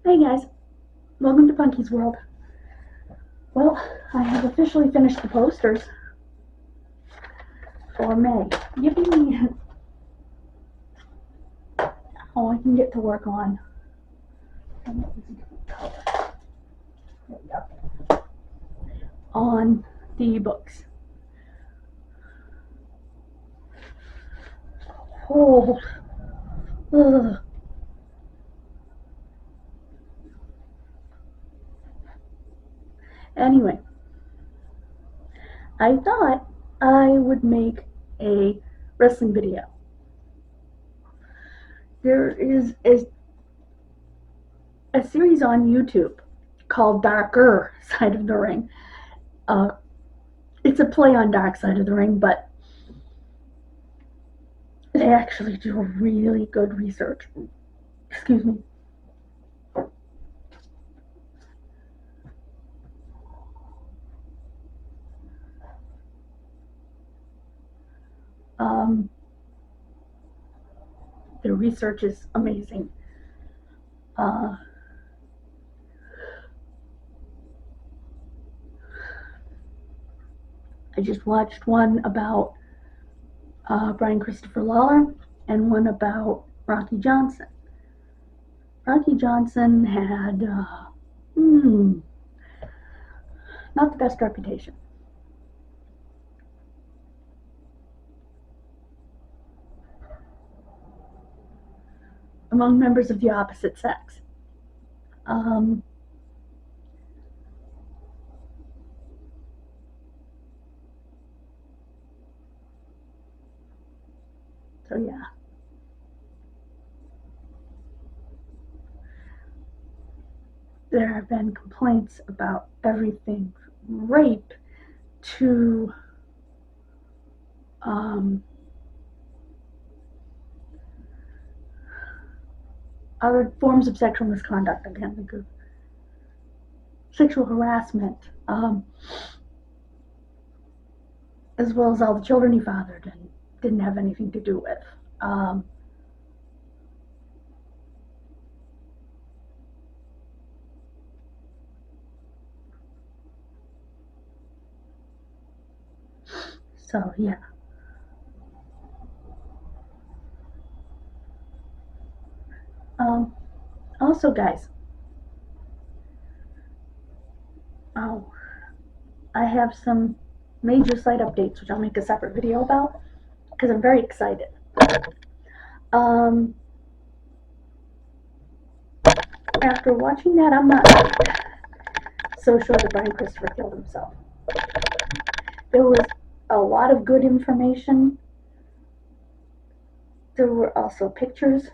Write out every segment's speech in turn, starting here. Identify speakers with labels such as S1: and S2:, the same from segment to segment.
S1: Hey guys, welcome to Funky's World. Well, I have officially finished the posters for May. Yippee! Oh, I can get to work on. On the books. Oh, ugh. Anyway, I thought I would make a wrestling video. There is a series on YouTube called Darker Side of the Ring. It's a play on Dark Side of the Ring, but they actually do really good research. Excuse me. Their research is amazing. I just watched one about Brian Christopher Lawler and one about Rocky Johnson. Rocky Johnson had not the best reputation. Among members of the opposite sex. So yeah. There have been complaints about everything from rape to other forms of sexual misconduct. I can't think of sexual harassment, as well as all the children he fathered and didn't have anything to do with. So yeah. Also, guys, I have some major site updates, which I'll make a separate video about, because I'm very excited. After watching that, I'm not so sure that Brian Christopher killed himself. There was a lot of good information. There were also pictures.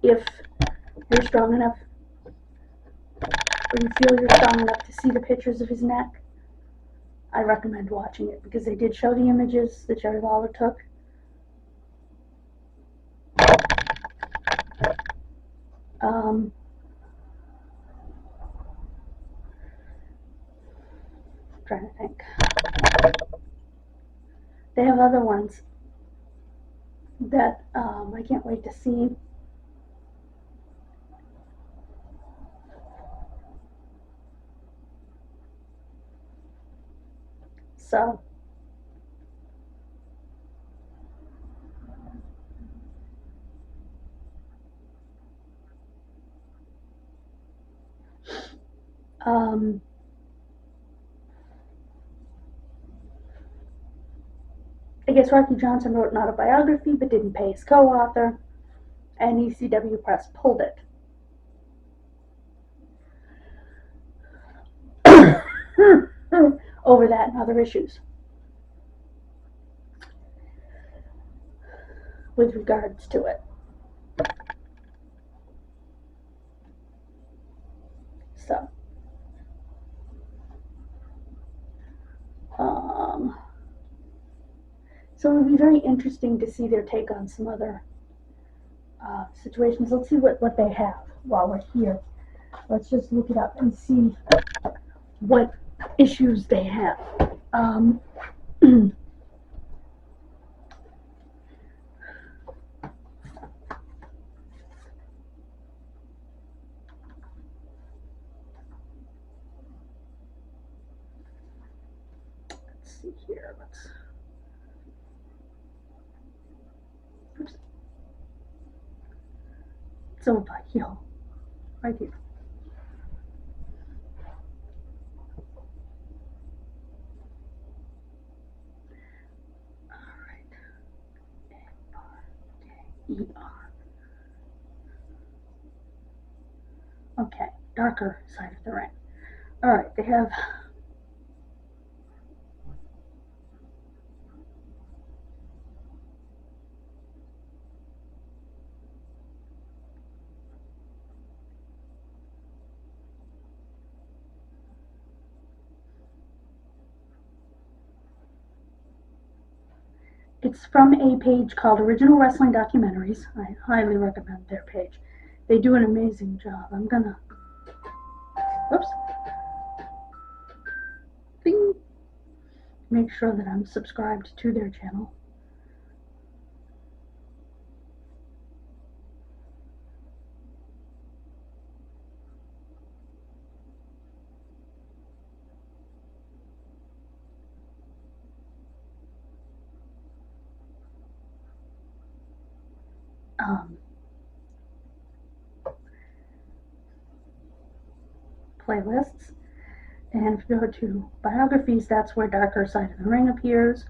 S1: If you're strong enough, or you feel you're strong enough to see the pictures of his neck, I recommend watching it, because they did show the images that Jerry Lawler took. Trying to think. They have other ones that I can't wait to see. So I guess Rocky Johnson wrote an autobiography but didn't pay his co-author, and ECW Press pulled it. Over that and other issues with regards to it. So it'll be very interesting to see their take on some other situations. Let's see what they have while we're here. Let's just look it up and see what issues they have. see here. Oops. It's over by heel, right here. All right. A-R-K-E-R. Okay, darker side of the ring. All right, they have it's from a page called Original Wrestling Documentaries. I highly recommend their page. They do an amazing job. I'm gonna, oops, bing, make sure that I'm subscribed to their channel. Playlists, and if you go to biographies, that's where Darker Side of the Ring appears.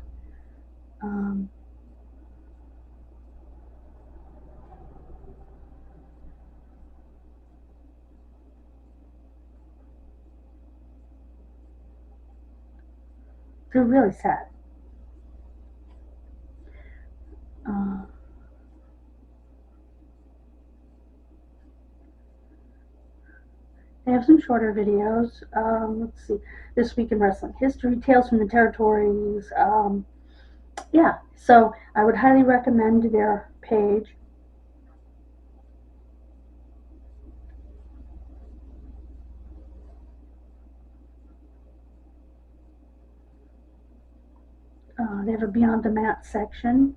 S1: They're really sad. They have some shorter videos. Let's see. This Week in Wrestling History, Tales from the Territories. Yeah, so I would highly recommend their page. They have a Beyond the Mat section.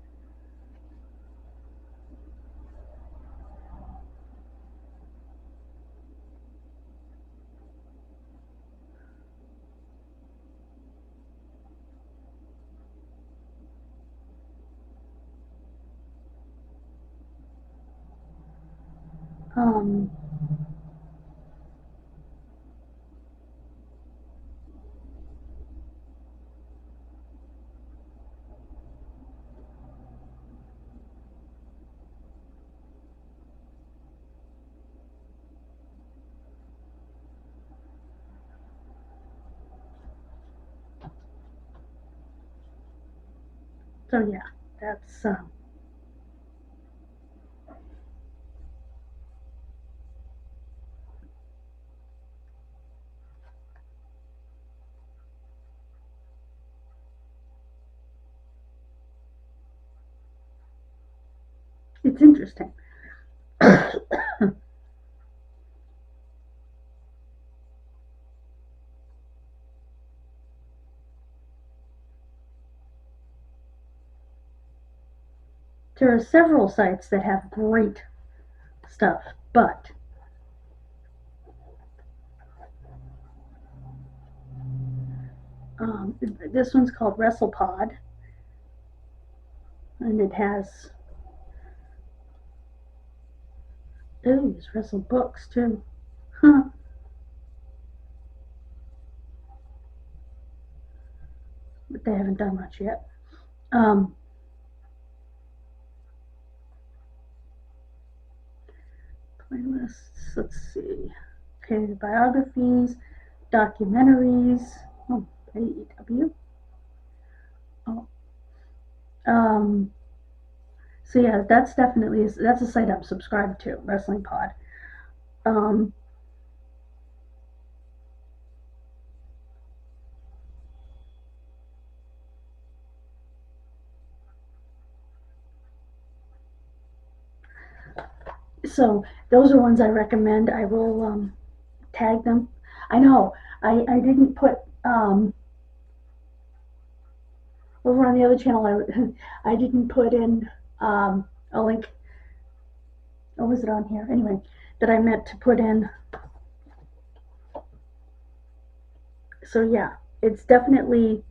S1: So yeah, that's it's interesting. There are several sites that have great stuff, but this one's called WrestlePod, and it has it's Wrestle Books too. Huh. But they haven't done much yet. Playlists, let's see. Okay, biographies, documentaries. Oh, AEW. Oh. So yeah, that's definitely, that's a site I'm subscribed to, Wrestling Pod. So those are ones I recommend. I will tag them. I know I didn't put over on the other channel. I didn't put in a link. Or was it on here? Anyway, that I meant to put in. So yeah, it's definitely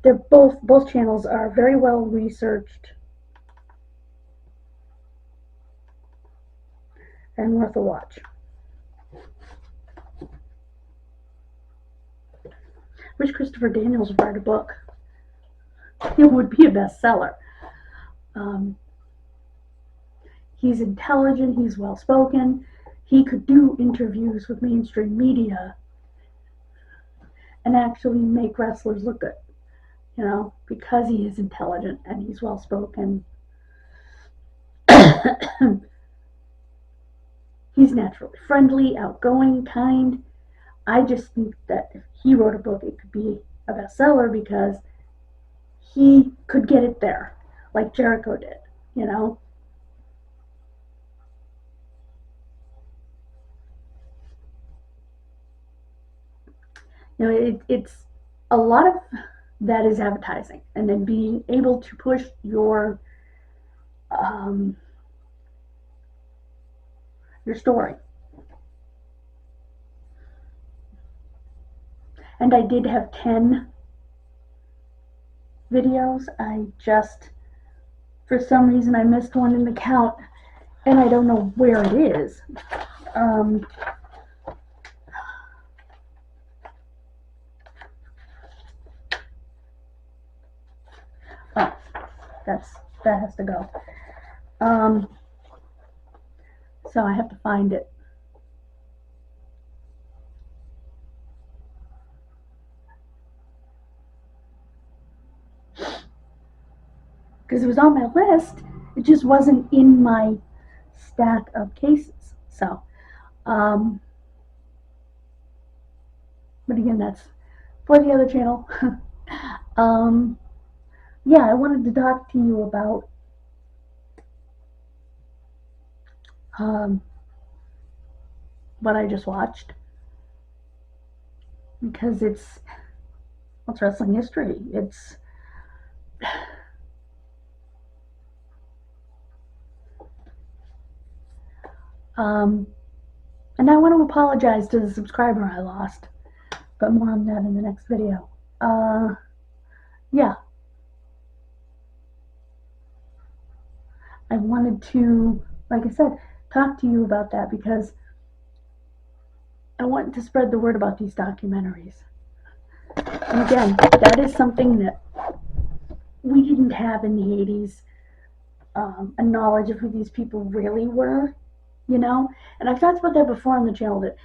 S1: they're both channels are very well researched and worth a watch. Wish Christopher Daniels would write a book. It would be a bestseller. He's intelligent, he's well spoken, he could do interviews with mainstream media and actually make wrestlers look good, you know, because he is intelligent and he's well spoken. He's naturally friendly, outgoing, kind. I just think that if he wrote a book, it could be a bestseller because he could get it there, like Jericho did, you know. You know, it's a lot of that is advertising, and then being able to push your story. And I did have 10 videos. I just, for some reason, I missed one in the count, and I don't know where it is. Oh, that has to go. So I have to find it. Because it was on my list, it just wasn't in my stack of cases. So, but again, that's for the other channel. Yeah, I wanted to talk to you about what I just watched because it's wrestling history. It's and I want to apologize to the subscriber I lost, but more on that in the next video. Yeah, I wanted to, like I said, talk to you about that because I want to spread the word about these documentaries. And again, that is something that we didn't have in the 80s, a knowledge of who these people really were, you know? And I've talked about that before on the channel, that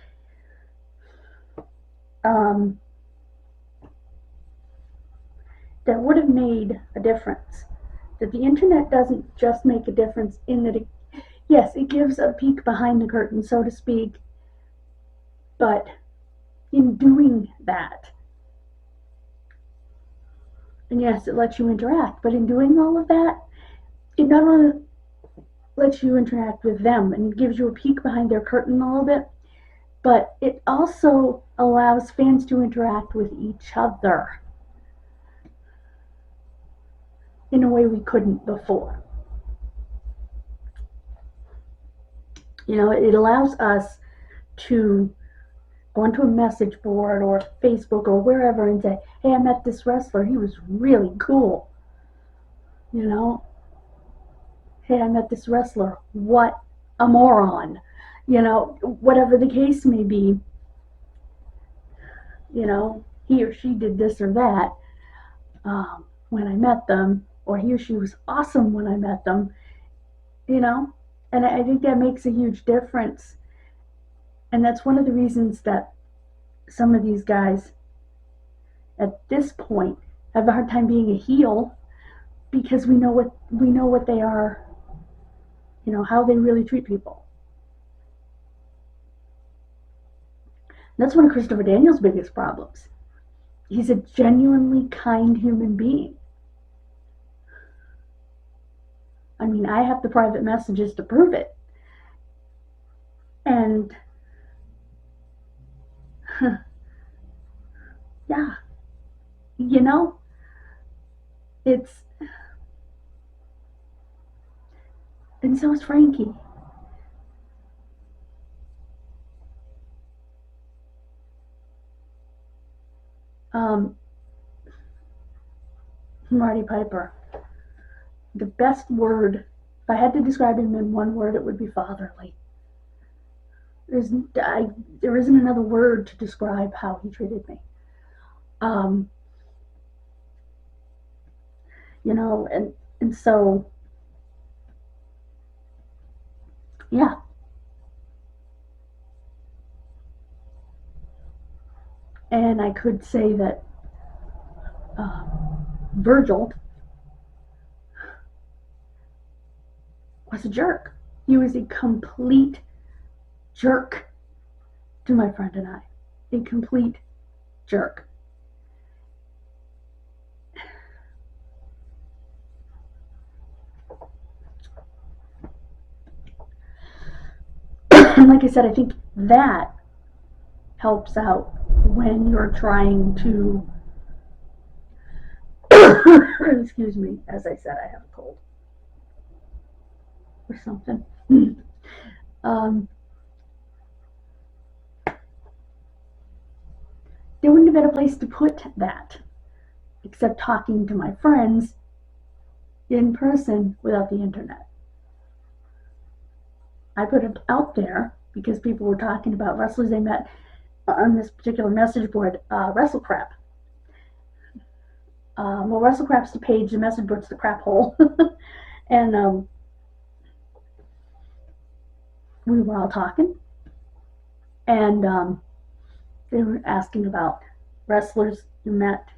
S1: that would have made a difference. That the internet doesn't just make a difference in that it, yes, it gives a peek behind the curtain, so to speak, but in doing that, and yes, it lets you interact, but in doing all of that, it not only lets you interact with them and gives you a peek behind their curtain a little bit, but it also allows fans to interact with each other in a way we couldn't before. You know, it allows us to go onto a message board or Facebook or wherever and say, hey, I met this wrestler, he was really cool. You know, hey, I met this wrestler, what a moron. You know, whatever the case may be, you know, he or she did this or that when I met them, or he or she was awesome when I met them, you know, and I think that makes a huge difference. And that's one of the reasons that some of these guys at this point have a hard time being a heel, because we know what they are, you know, how they really treat people. And that's one of Christopher Daniels' biggest problems. He's a genuinely kind human being. I mean, I have the private messages to prove it. And yeah, you know, it's, and so is Frankie. Roddy Piper. The best word, if I had to describe him in one word, it would be fatherly. There isn't another word to describe how he treated me. And so, yeah. And I could say that Virgil was a jerk. He was a complete jerk to my friend and I. A complete jerk. And like I said, I think that helps out when you're trying to excuse me, as I said, I have a cold or something. There wouldn't have been a place to put that except talking to my friends in person without the internet. I put it out there because people were talking about wrestlers they met on this particular message board, WrestleCrap. Well, WrestleCrap's the page, the message board's the crap hole. And we were all talking, and they were asking about wrestlers you met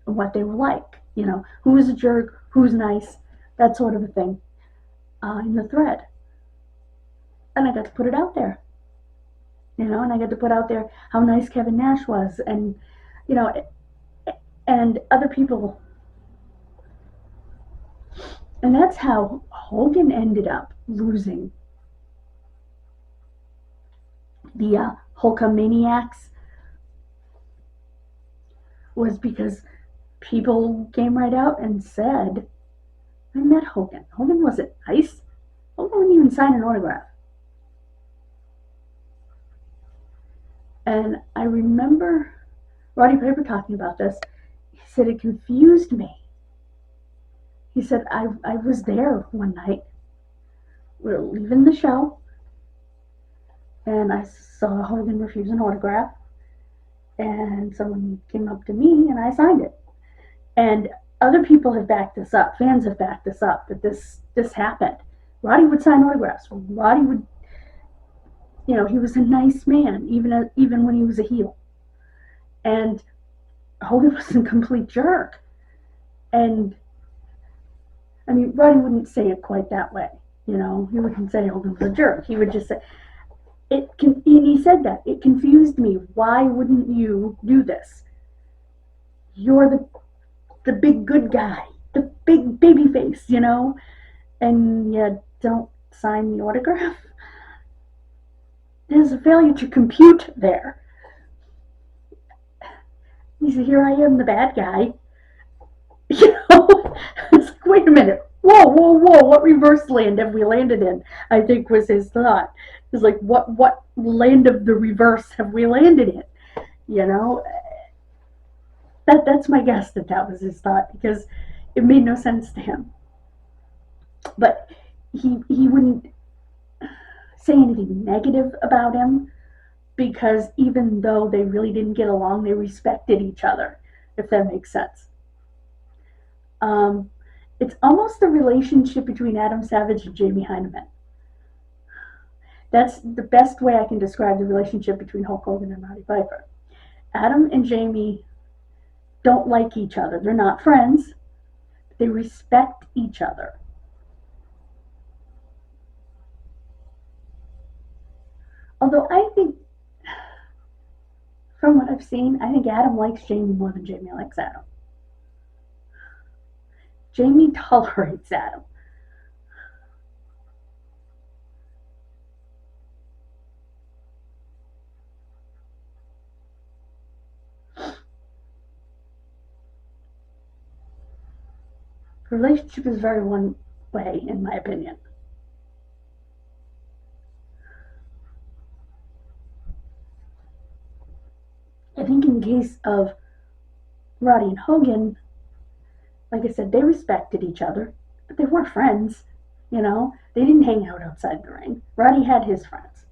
S1: and what they were like. You know, who was a jerk, who's nice, that sort of a thing, in the thread. And I got to put it out there. And I got to put out there how nice Kevin Nash was, and and other people. And that's how Hogan ended up losing the Hulkamaniacs, was because people came right out and said, I met Hogan. Hogan wasn't nice. Hogan wouldn't even sign an autograph. And I remember Roddy Piper talking about this. He said it confused me. He said, I was there one night. We were leaving the show, and I saw Hogan refuse an autograph, and someone came up to me, and I signed it. And other people have backed this up. Fans have backed this up, that this happened. Roddy would sign autographs. Roddy would, he was a nice man, even when he was a heel. And Hogan was a complete jerk. And I mean, Roddy wouldn't say it quite that way. He wouldn't say Hogan was a jerk. He would just say, and he said that. It confused me. Why wouldn't you do this? You're the big good guy, the big baby face, and you don't sign the autograph. There's a failure to compute there. He said, here I am, the bad guy. It's like, wait a minute. Whoa, what reverse land have we landed in? I think was his thought. It's like, what land of the reverse have we landed in? That's my guess that was his thought, because it made no sense to him. But he wouldn't say anything negative about him, because even though they really didn't get along, they respected each other, if that makes sense. It's almost the relationship between Adam Savage and Jamie Hyneman. That's the best way I can describe the relationship between Hulk Hogan and Roddy Piper. Adam and Jamie don't like each other. They're not friends. They respect each other. Although I think, from what I've seen, I think Adam likes Jamie more than Jamie likes Adam. Jamie tolerates Adam. The relationship is very one way, in my opinion. I think in the case of Roddy and Hogan, Like I said, they respected each other, but they weren't friends. You know, they didn't hang out outside the ring. Roddy had his friends.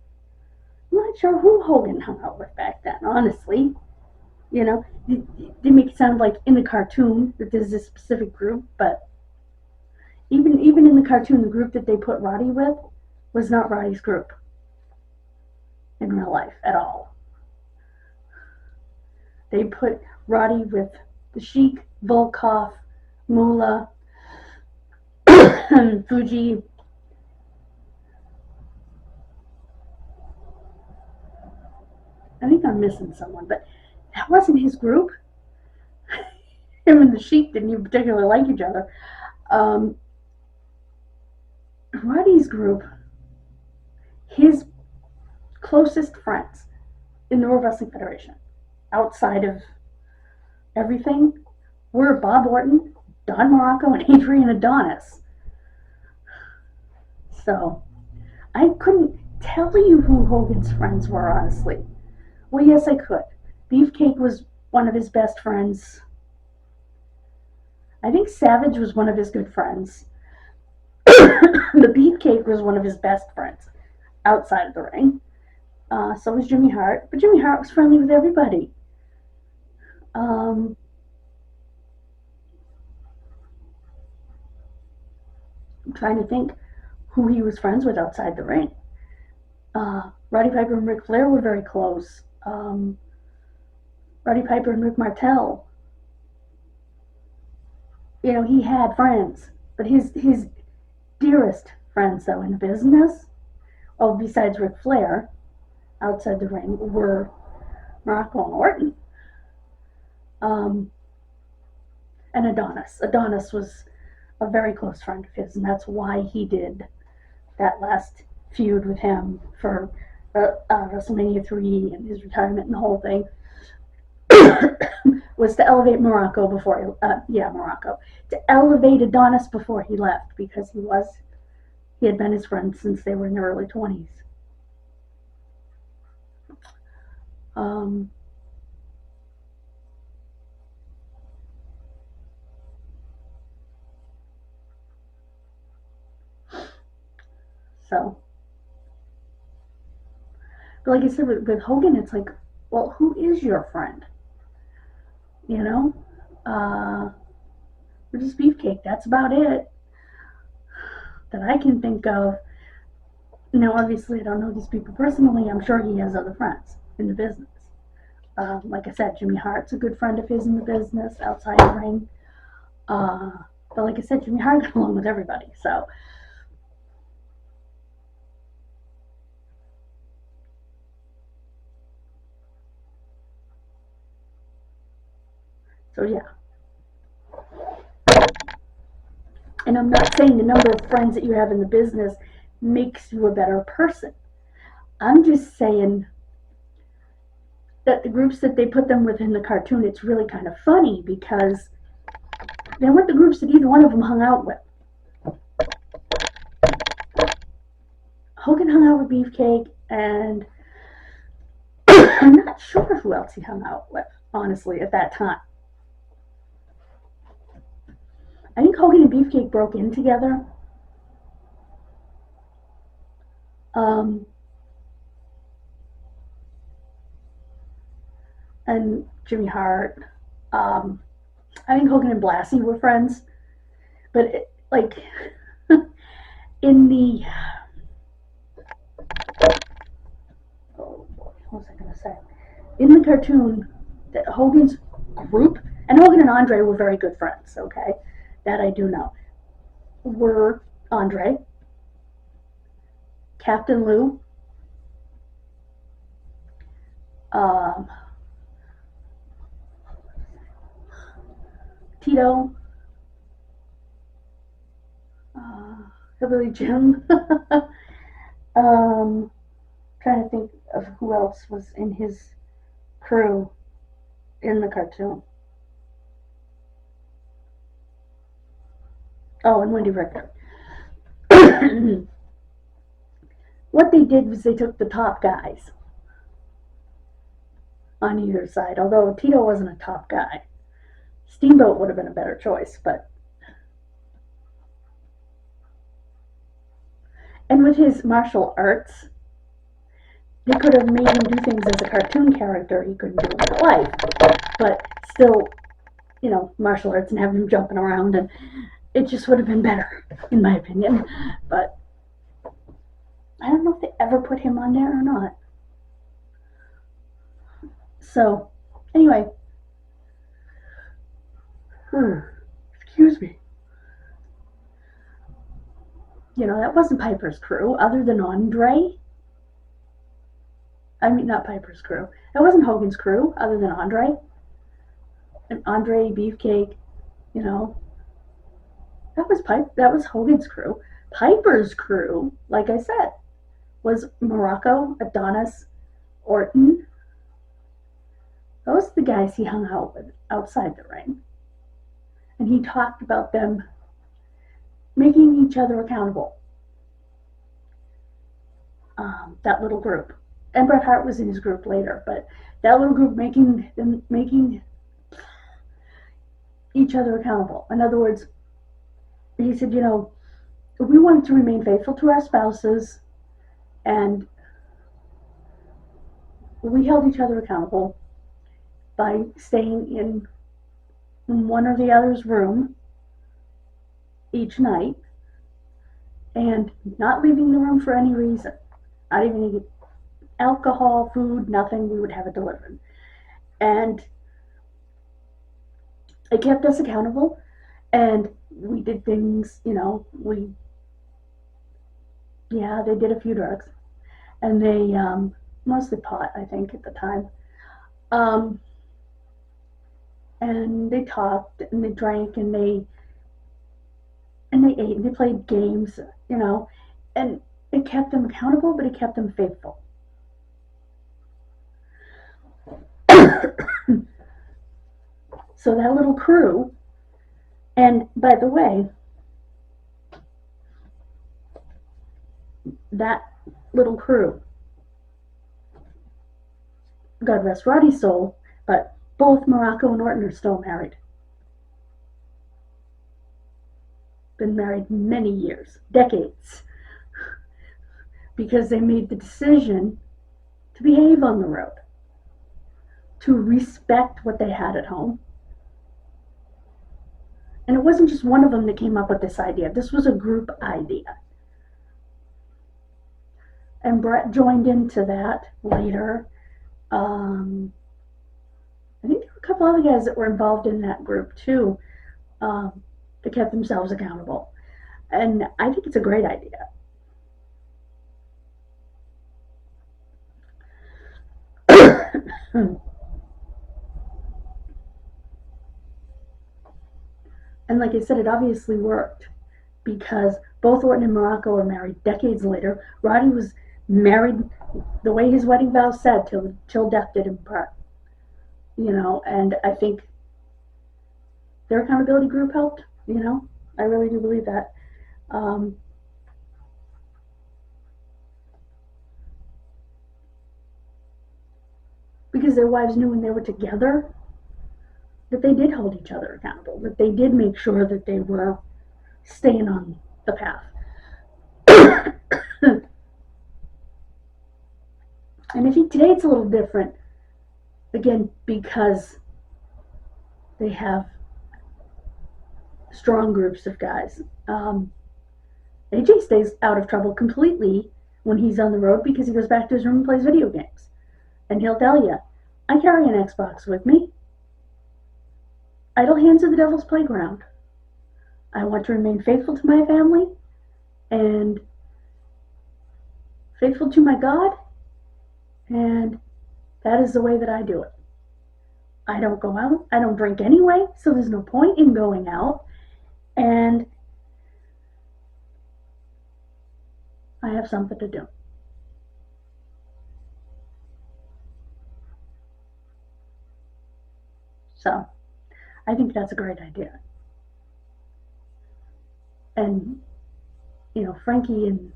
S1: I'm not sure who Hogan hung out with back then, honestly. You know, they make it sound like in the cartoon that there's this specific group, but even in the cartoon, the group that they put Roddy with was not Roddy's group in real life at all. They put Roddy with the Sheik, Volkov, Moolah, Fuji. I think I'm missing someone, but that wasn't his group. Him and the Sheik didn't even particularly like each other. Roddy's group, his closest friends in the World Wrestling Federation, outside of everything, were Bob Orton, Don Morocco, and Adrian Adonis. So, I couldn't tell you who Hogan's friends were, honestly. Well, yes, I could. Beefcake was one of his best friends. I think Savage was one of his good friends. The Beefcake was one of his best friends outside of the ring. So was Jimmy Hart. But Jimmy Hart was friendly with everybody. I'm trying to think who he was friends with outside the ring. Roddy Piper and Ric Flair were very close. Roddy Piper and Rick Martel. You know, he had friends, but his dearest friends, though, in the business, well, besides Ric Flair, outside the ring, were Morocco and Orton. And Adonis. Adonis was a very close friend of his, and that's why he did that last feud with him for WrestleMania 3 and his retirement and the whole thing. Was to elevate Morocco before Morocco, to elevate Adonis before he left, because he had been his friend since they were in their early 20s. So, but like I said, with Hogan, it's like, well, who is your friend? You know, we're just Beefcake. That's about it that I can think of. Now, obviously, I don't know these people personally. I'm sure he has other friends in the business. Like I said, Jimmy Hart's a good friend of his in the business outside the ring. But like I said, Jimmy Hart got along with everybody. So yeah. And I'm not saying the number of friends that you have in the business makes you a better person. I'm just saying that the groups that they put them with in the cartoon, it's really kind of funny because they weren't the groups that either one of them hung out with. Hogan hung out with Beefcake, and I'm not sure who else he hung out with, honestly, at that time. I think Hogan and Beefcake broke in together. And Jimmy Hart. I think Hogan and Blassie were friends. But, in the... Oh, boy, what was I going to say? In the cartoon, Hogan's group, and Hogan and Andre were very good friends, okay? That I do know, were Andre, Captain Lou, Tito, Hillbilly Jim. Trying to think of who else was in his crew in the cartoon. Oh, and Wendy Richter. What they did was they took the top guys on either side, although Tito wasn't a top guy. Steamboat would have been a better choice, but. And with his martial arts, they could have made him do things as a cartoon character he couldn't do in real life, but still, martial arts and have him jumping around, and it just would have been better, in my opinion. But I don't know if they ever put him on there or not. So, anyway, excuse me. That wasn't Piper's crew, other than Andre. I mean, not Piper's crew. That wasn't Hogan's crew, other than Andre. And Andre, Beefcake, that was Hogan's crew. Piper's crew, like I said, was Morocco, Adonis, Orton. Those are the guys he hung out with outside the ring. And he talked about them making each other accountable. That little group. And Bret Hart was in his group later, but that little group making each other accountable. In other words, he said, we wanted to remain faithful to our spouses, and we held each other accountable by staying in one or the other's room each night and not leaving the room for any reason. Not even alcohol, food, nothing. We would have it delivered. And it kept us accountable, and we did things, they did a few drugs, and they, mostly pot, I think, at the time, and they talked, and they drank, and they ate, and they played games, and it kept them accountable, but it kept them faithful. So that little crew, and by the way, that little crew, God rest Roddy's soul, but both Morocco and Orton are still married. Been married many years, decades, because they made the decision to behave on the road, to respect what they had at home. And it wasn't just one of them that came up with this idea. This was a group idea. And Bret joined into that later. I think there were a couple other guys that were involved in that group too, that kept themselves accountable. And I think it's a great idea. And like I said, it obviously worked, because both Orton and Morocco were married decades later. Roddy was married the way his wedding vows said, till death did him part. And I think their accountability group helped. I really do believe that. Because their wives knew when they were together that they did hold each other accountable, that they did make sure that they were staying on the path. And I think today it's a little different, again, because they have strong groups of guys. AJ stays out of trouble completely when he's on the road, because he goes back to his room and plays video games. And he'll tell you, I carry an Xbox with me. Idle hands are the devil's playground. I want to remain faithful to my family and faithful to my God, and that is the way that I do it. I don't go out. I don't drink anyway, so there's no point in going out. And I have something to do. So I think that's a great idea. And, Frankie and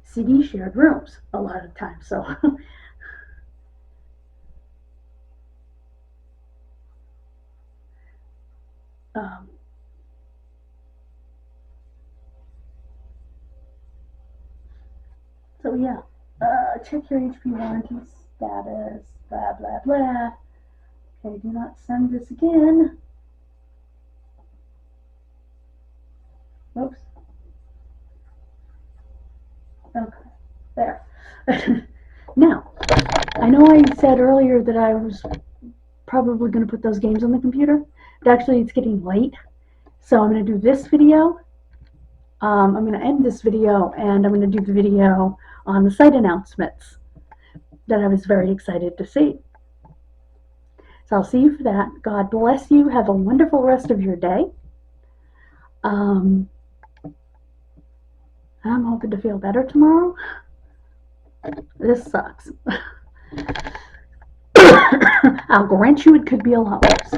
S1: CD shared rooms a lot of times, so. Um, so yeah, check your HP warranty status, blah, blah, blah. Okay, do not send this again. Oops. Okay, there. Now, I know I said earlier that I was probably going to put those games on the computer, but actually it's getting late. So I'm going to do this video. I'm going to end this video, and I'm going to do the video on the site announcements that I was very excited to see. So I'll see you for that. God bless you. Have a wonderful rest of your day. I'm hoping to feel better tomorrow. This sucks. I'll grant you it could be a lot worse.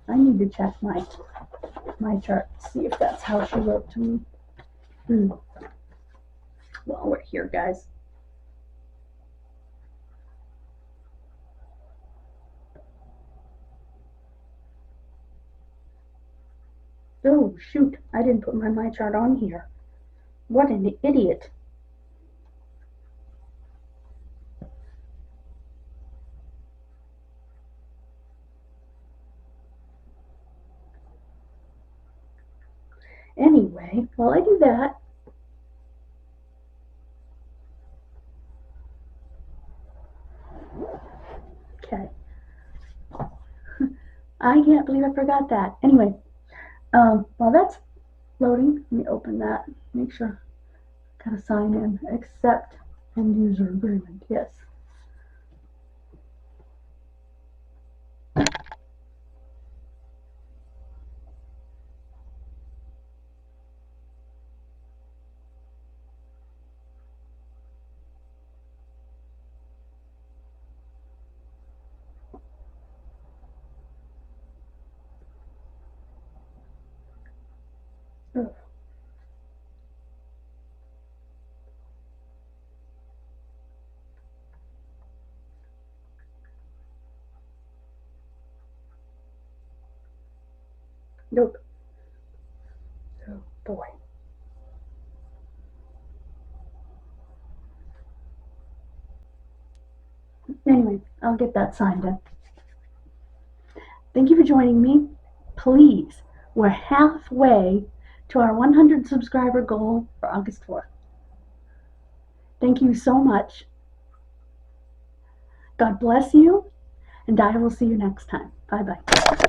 S1: I need to check my chart, see if that's how she wrote to me. Well, we're here, guys. Oh, shoot. I didn't put my chart on here. What an idiot. Anyway, while I do that, okay. I can't believe I forgot that. Anyway, while that's loading, let me open that. Make sure. Gotta sign in. Accept end user agreement. Yes. Oh. Nope. Oh boy. Anyway, I'll get that signed in. Thank you for joining me. Please, we're halfway to our 100 subscriber goal for August 4th. Thank you so much. God bless you, and I will see you next time. Bye-bye.